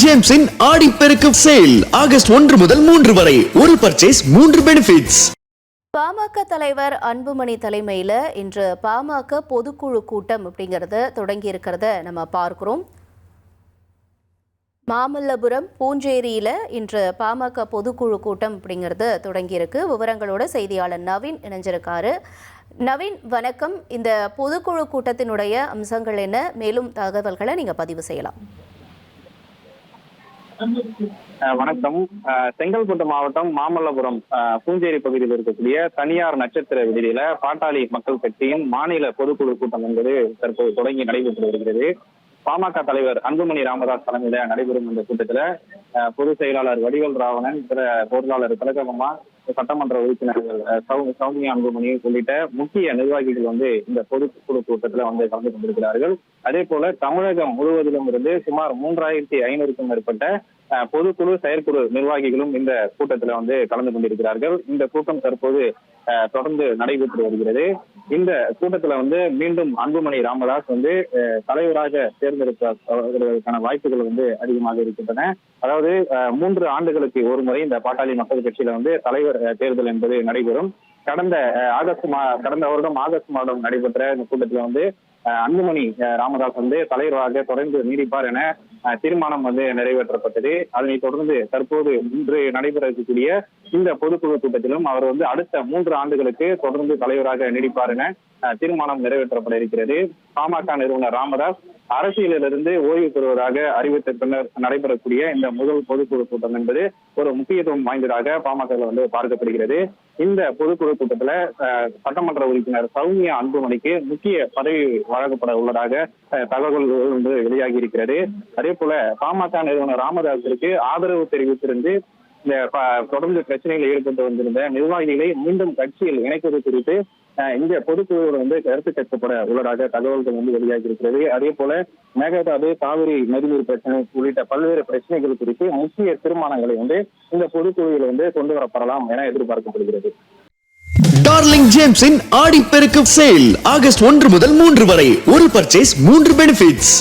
ஜேம்ஸின் Aadiperukku sale August 1 முதல் 3 வரை ஒரு பர்ச்சேஸ் 3 பெனிஃபிட்ஸ். பாமக தலைவர் அன்புமணி தலைமையில் இன்று பாமக பொதுக்குழு கூட்டம் அப்படிங்கிறத தொடங்கி இருக்கிறத நம்ம பார்க்கிறோம். மாமல்லபுரம் பூஞ்சேரியில் இன்று பாமக பொதுக்குழு கூட்டம் அப்படிங்கிறது தொடங்கியிருக்கு. விவரங்களோட செய்தியாளர் நவீன் இணைஞ்சிருக்காரு. நவீன், வணக்கம். இந்த பொதுக்குழு கூட்டத்தினுடைய அம்சங்கள் என்ன, மேலும் தகவல்களை நீங்க பதிவு செய்யலாம். வணக்கம். செங்கல்பட்டு மாவட்டம் மாமல்லபுரம் பூஞ்சேரி பகுதியில் இருக்கக்கூடிய தனியார் நட்சத்திர விடுதியில பாட்டாளி மக்கள் கட்சியின் மாநில பொதுக்குழு கூட்டம் என்பது தற்போது தொடங்கி நடைபெற்று வருகிறது. பாமக தலைவர் அன்புமணி ராமதாஸ் தலைமையில நடைபெறும் இந்த கூட்டத்துல பொதுச் செயலாளர் வடிவேல் ராவணன், பொருளாளர் திலகம்மா, சட்டமன்ற உறுப்பினர்கள் சௌமியா அன்புமணி உள்ளிட்ட முக்கிய நிர்வாகிகள் இந்த பொதுக்குழு கூட்டத்துல கலந்து கொண்டிருக்கிறார்கள். அதே போல தமிழகம் முழுவதிலும் இருந்து சுமார் 3500க்கும் மேற்பட்ட பொதுக்குழு செயற்குழு நிர்வாகிகளும் இந்த கூட்டத்துல கலந்து கொண்டிருக்கிறார்கள். இந்த கூட்டம் தற்போது தொடர்ந்து நடைபெற்று வருகிறது. இந்த கூட்டத்துல மீண்டும் அன்புமணி ராமதாஸ் தலைவராக தேர்ந்தெடுப்பதற்கான வாய்ப்புகள் அதிகமாக இருக்கின்றன. அதாவது 3 ஆண்டுகளுக்கு ஒரு முறை இந்த பாட்டாளி மக்கள் கட்சியில தலைவர் தேர்தல் என்பது நடைபெறும். கடந்த வருடம் ஆகஸ்ட் மாதம் நடைபெற்ற இந்த கூட்டத்துல அன்புமணி ராமதாஸ் தலைவராக தொடர்ந்து நீடிப்பார் என தீர்மானம் நிறைவேற்றப்பட்டது. அதனைத் தொடர்ந்து தற்போது இன்று நடைபெற இருக்கக்கூடிய இந்த பொதுக்குழு கூட்டத்திலும் அவர் அடுத்த 3 ஆண்டுகளுக்கு தொடர்ந்து தலைவராக நீடிப்பார் என தீர்மானம் நிறைவேற்றப்பட இருக்கிறது. பாமக நிறுவனர் ராமதாஸ் அரசியலிலிருந்து ஓய்வு பெறுவதாக அறிவித்த பின்னர் நடைபெறக்கூடிய இந்த முதல் பொதுக்குழு கூட்டம் என்பது ஒரு முக்கியத்துவம் வாய்ந்ததாக பாமக பார்க்கப்படுகிறது. இந்த பொதுக்குழு கூட்டத்துல சட்டமன்ற உறுப்பினர் சௌமியா அன்புமணிக்கு முக்கிய பதவி வழங்கப்பட உள்ளதாக தகவல்கள் வெளியாகி இருக்கிறது. அதே போல பாமக நிறுவனர் ராமதாஸிற்கு ஆதரவு தெரிவித்திருந்து இந்த தொடர்ந்து பிரச்சனைகளில் ஈடுபட்டு வந்திருந்த நிர்வாகிகளை மீண்டும் கட்சியில் இணைப்பது குறித்து இந்த பொதுக்குழுவில் கருத்து கேட்கப்பட உள்ளதாக தகவல்கள் வெளியாகி இருக்கிறது. அதே போல மேகதாது, காவிரி நதிநீர் பிரச்சனை உள்ளிட்ட பல்வேறு பிரச்சனைகள் குறித்து முக்கிய தீர்மானங்களை இந்த பொதுக்குழுவில் கொண்டு வரப்படலாம் என எதிர்பார்க்கப்படுகிறது. டார்லிங் ஜேம்ஸின் ஆடிப்பெருக்கு சேல் ஆகஸ்ட் 1 முதல் 3 வரை ஒரு பர்ச்சேஸ் 3 பெனிஃபிட்ஸ்.